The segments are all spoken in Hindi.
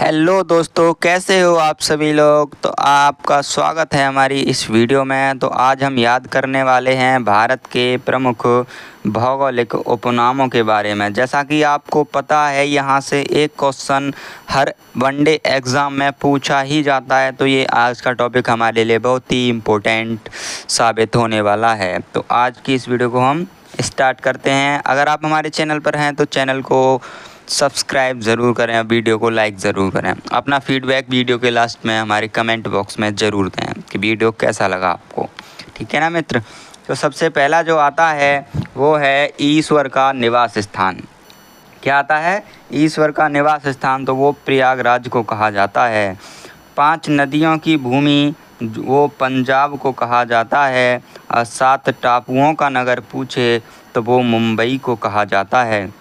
हेलो दोस्तों, कैसे हो आप सभी लोग। तो आपका स्वागत है हमारी इस वीडियो में। तो आज हम याद करने वाले हैं भारत के प्रमुख भौगोलिक उपनामों के बारे में। जैसा कि आपको पता है, यहाँ से एक क्वेश्चन हर वनडे एग्ज़ाम में पूछा ही जाता है। तो ये आज का टॉपिक हमारे लिए बहुत ही इम्पोर्टेंट साबित होने वाला है। तो आज की इस वीडियो को हम स्टार्ट करते हैं। अगर आप हमारे चैनल पर हैं तो चैनल को सब्सक्राइब ज़रूर करें और वीडियो को लाइक ज़रूर करें। अपना फीडबैक वीडियो के लास्ट में हमारे कमेंट बॉक्स में ज़रूर दें कि वीडियो कैसा लगा आपको। ठीक है ना मित्र। तो सबसे पहला जो आता है वो है ईश्वर का निवास स्थान। क्या आता है? ईश्वर का निवास स्थान। तो वो प्रयागराज को कहा जाता है। 5 नदियों की भूमि वो पंजाब को कहा जाता है। और 7 टापुओं का नगर पूछे तो वो मुंबई को कहा जाता है।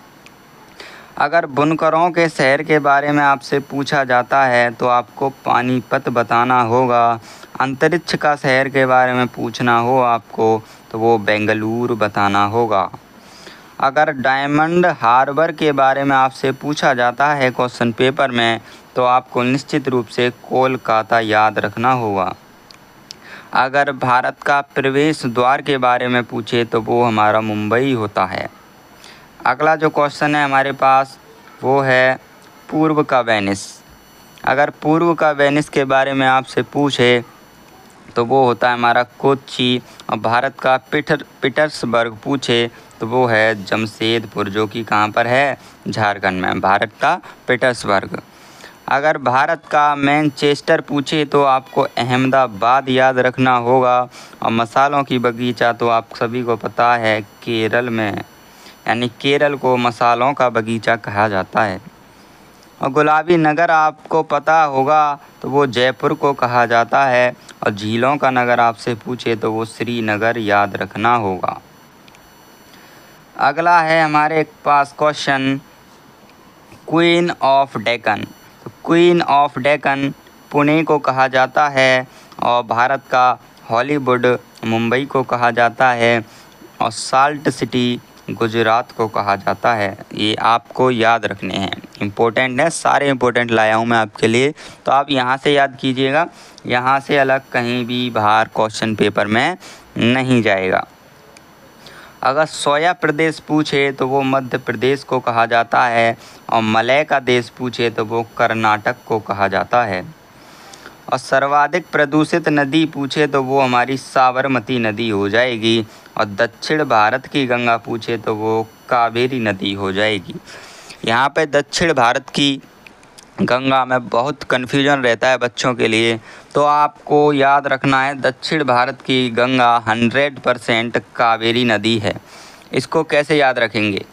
अगर बुनकरों के शहर के बारे में आपसे पूछा जाता है तो आपको पानीपत बताना होगा। अंतरिक्ष का शहर के बारे में पूछना हो आपको तो वो बेंगलुरु बताना होगा। अगर डायमंड हार्बर के बारे में आपसे पूछा जाता है क्वेश्चन पेपर में तो आपको निश्चित रूप से कोलकाता याद रखना होगा। अगर भारत का प्रवेश द्वार के बारे में पूछे तो वो हमारा मुंबई होता है। अगला जो क्वेश्चन है हमारे पास वो है पूर्व का वेनिस। अगर पूर्व का वेनिस के बारे में आपसे पूछे तो वो होता है हमारा कोच्चि। और भारत का पीटर्सबर्ग पूछे तो वो है जमशेदपुर, जो कि कहाँ पर है? झारखंड में। भारत का पीटर्सबर्ग। अगर भारत का मैनचेस्टर पूछे तो आपको अहमदाबाद याद रखना होगा। और मसालों की बगीचा तो आप सभी को पता है केरल में, यानी केरल को मसालों का बगीचा कहा जाता है। और गुलाबी नगर आपको पता होगा तो वो जयपुर को कहा जाता है। और झीलों का नगर आपसे पूछे तो वो श्रीनगर याद रखना होगा। अगला है हमारे पास क्वेश्चन क्वीन ऑफ डेक्कन। तो क्वीन ऑफ डेक्कन पुणे को कहा जाता है। और भारत का हॉलीवुड मुंबई को कहा जाता है। और साल्ट सिटी गुजरात को कहा जाता है। ये आपको याद रखने हैं, इम्पोर्टेंट है, सारे इम्पोर्टेंट लाया हूँ मैं आपके लिए। तो आप यहाँ से याद कीजिएगा, यहाँ से अलग कहीं भी बाहर क्वेश्चन पेपर में नहीं जाएगा। अगर सोया प्रदेश पूछे तो वो मध्य प्रदेश को कहा जाता है। और मलय का देश पूछे तो वो कर्नाटक को कहा जाता है। और सर्वाधिक प्रदूषित नदी पूछे तो वो हमारी साबरमती नदी हो जाएगी। और दक्षिण भारत की गंगा पूछे तो वो कावेरी नदी हो जाएगी। यहाँ पे दक्षिण भारत की गंगा में बहुत कन्फ्यूजन रहता है बच्चों के लिए। तो आपको याद रखना है दक्षिण भारत की गंगा 100% कावेरी नदी है। इसको कैसे याद रखेंगे?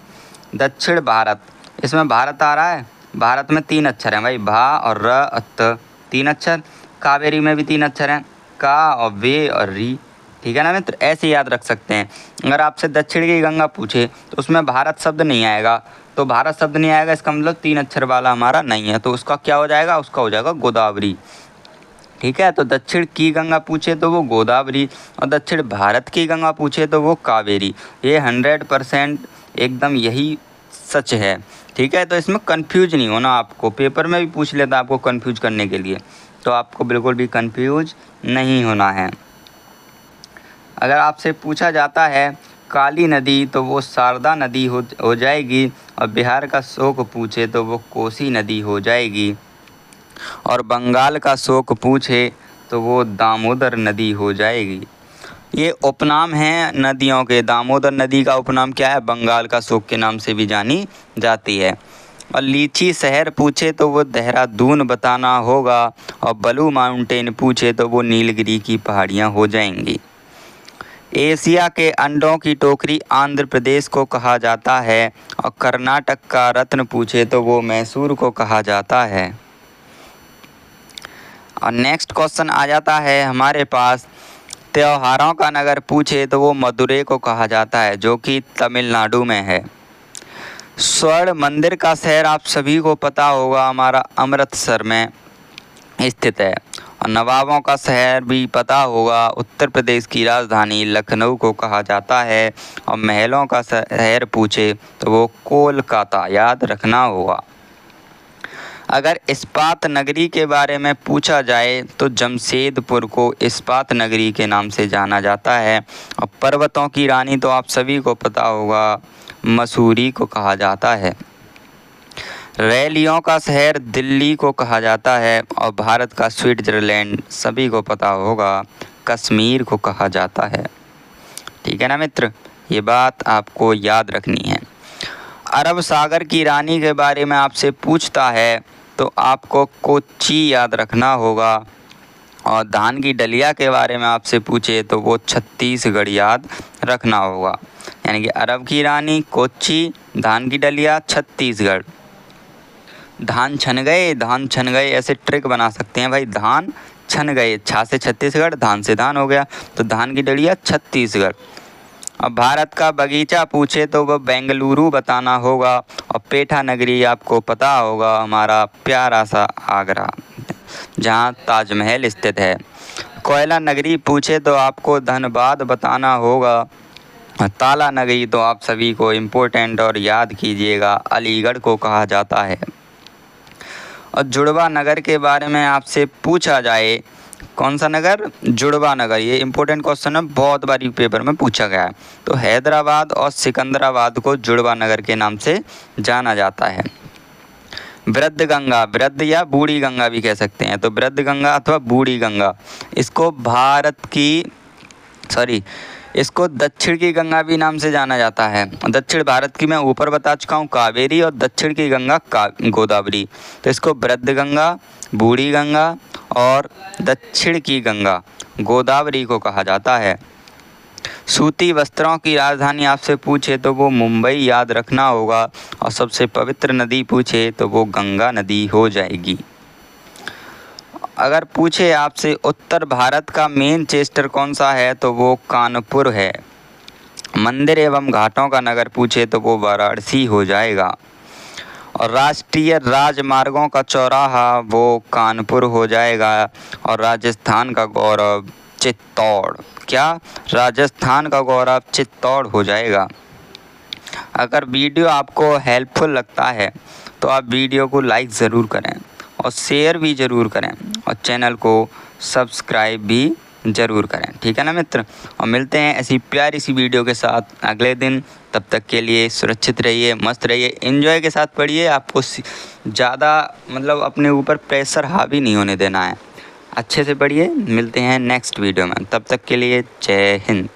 दक्षिण भारत, इसमें भारत आ रहा है। भारत में 3 अक्षर हैं भाई, भा और र, 3 अक्षर। कावेरी में भी 3 अक्षर हैं, का और वे और री। ठीक है ना मित्र, ऐसे याद रख सकते हैं। अगर आपसे दक्षिण की गंगा पूछे तो उसमें भारत शब्द नहीं आएगा। तो भारत शब्द नहीं आएगा, इसका मतलब 3 अक्षर वाला हमारा नहीं है। तो उसका क्या हो जाएगा? उसका हो जाएगा गोदावरी। ठीक है। तो दक्षिण की गंगा पूछे तो वो गोदावरी, और दक्षिण भारत की गंगा पूछे तो वो कावेरी। ये 100% एकदम यही सच है। ठीक है। तो इसमें कंफ्यूज नहीं होना आपको, पेपर में भी पूछ लेता आपको कंफ्यूज करने के लिए। तो आपको बिल्कुल भी कंफ्यूज नहीं होना है। अगर आपसे पूछा जाता है काली नदी तो वो शारदा नदी हो जाएगी। और बिहार का शोक पूछे तो वो कोसी नदी हो जाएगी। और बंगाल का शोक पूछे तो वो दामोदर नदी हो जाएगी। ये उपनाम हैं नदियों के। दामोदर नदी का उपनाम क्या है? बंगाल का शोक के नाम से भी जानी जाती है। और लीची शहर पूछे तो वो देहरादून बताना होगा। और ब्लू माउंटेन पूछे तो वो नीलगिरी की पहाड़ियाँ हो जाएंगी। एशिया के अंडों की टोकरी आंध्र प्रदेश को कहा जाता है। और कर्नाटक का रत्न पूछे तो वो मैसूर को कहा जाता है। और नेक्स्ट क्वेश्चन आ जाता है हमारे पास त्योहारों का नगर पूछे तो वो मदुरै को कहा जाता है, जो कि तमिलनाडु में है। स्वर्ण मंदिर का शहर आप सभी को पता होगा, हमारा अमृतसर में स्थित है। और नवाबों का शहर भी पता होगा, उत्तर प्रदेश की राजधानी लखनऊ को कहा जाता है। और महलों का शहर पूछे तो वो कोलकाता याद रखना होगा। अगर इस्पात नगरी के बारे में पूछा जाए तो जमशेदपुर को इस्पात नगरी के नाम से जाना जाता है। और पर्वतों की रानी तो आप सभी को पता होगा, मसूरी को कहा जाता है। रैलियों का शहर दिल्ली को कहा जाता है। और भारत का स्विट्जरलैंड सभी को पता होगा, कश्मीर को कहा जाता है। ठीक है ना मित्र, ये बात आपको याद रखनी है। अरब सागर की रानी के बारे में आपसे पूछता है तो आपको कोच्चि याद रखना होगा। और धान की डलिया के बारे में आपसे पूछे तो वो छत्तीसगढ़ याद रखना होगा। यानी कि अरब की रानी कोच्चि, धान की डलिया छत्तीसगढ़। धान छन गए ऐसे ट्रिक बना सकते हैं भाई। धान छन गए, छा से छत्तीसगढ़, धान से धान हो गया, तो धान की डलिया छत्तीसगढ़। अब भारत का बगीचा पूछे तो वह बेंगलुरु बताना होगा। और पेठा नगरी आपको पता होगा, हमारा प्यारा सा आगरा, जहाँ ताजमहल स्थित है। कोयला नगरी पूछे तो आपको धनबाद बताना होगा। ताला नगरी तो आप सभी को इम्पोर्टेंट और याद कीजिएगा, अलीगढ़ को कहा जाता है। और जुड़वा नगर के बारे में आपसे पूछा जाए, कौन सा नगर? जुड़वा नगर। ये इम्पोर्टेंट क्वेश्चन है, बहुत बारी पेपर में पूछा गया है। तो हैदराबाद और सिकंदराबाद को जुड़वा नगर के नाम से जाना जाता है। वृद्ध गंगा, वृद्ध या बूढ़ी गंगा भी कह सकते हैं, तो वृद्ध गंगा अथवा बूढ़ी गंगा, इसको दक्षिण की गंगा भी नाम से जाना जाता है। दक्षिण भारत की मैं ऊपर बता चुका हूँ कावेरी, और दक्षिण की गंगा गोदावरी। तो इसको वृद्ध गंगा, बूढ़ी गंगा और दक्षिण की गंगा गोदावरी को कहा जाता है। सूती वस्त्रों की राजधानी आपसे पूछे तो वो मुंबई याद रखना होगा। और सबसे पवित्र नदी पूछे तो वो गंगा नदी हो जाएगी। अगर पूछे आपसे उत्तर भारत का मैनचेस्टर कौन सा है तो वो कानपुर है। मंदिर एवं घाटों का नगर पूछे तो वो वाराणसी हो जाएगा। और राष्ट्रीय राजमार्गों का चौराहा वो कानपुर हो जाएगा। और राजस्थान का गौरव चित्तौड़, क्या? राजस्थान का गौरव चित्तौड़ हो जाएगा। अगर वीडियो आपको हेल्पफुल लगता है तो आप वीडियो को लाइक ज़रूर करें और शेयर भी ज़रूर करें और चैनल को सब्सक्राइब भी ज़रूर करें। ठीक है ना मित्र, और मिलते हैं ऐसी प्यारी सी वीडियो के साथ अगले दिन। तब तक के लिए सुरक्षित रहिए, मस्त रहिए, एंजॉय के साथ पढ़िए। आपको ज़्यादा अपने ऊपर प्रेशर हावी नहीं होने देना है। अच्छे से पढ़िए। मिलते हैं नेक्स्ट वीडियो में, तब तक के लिए जय हिंद।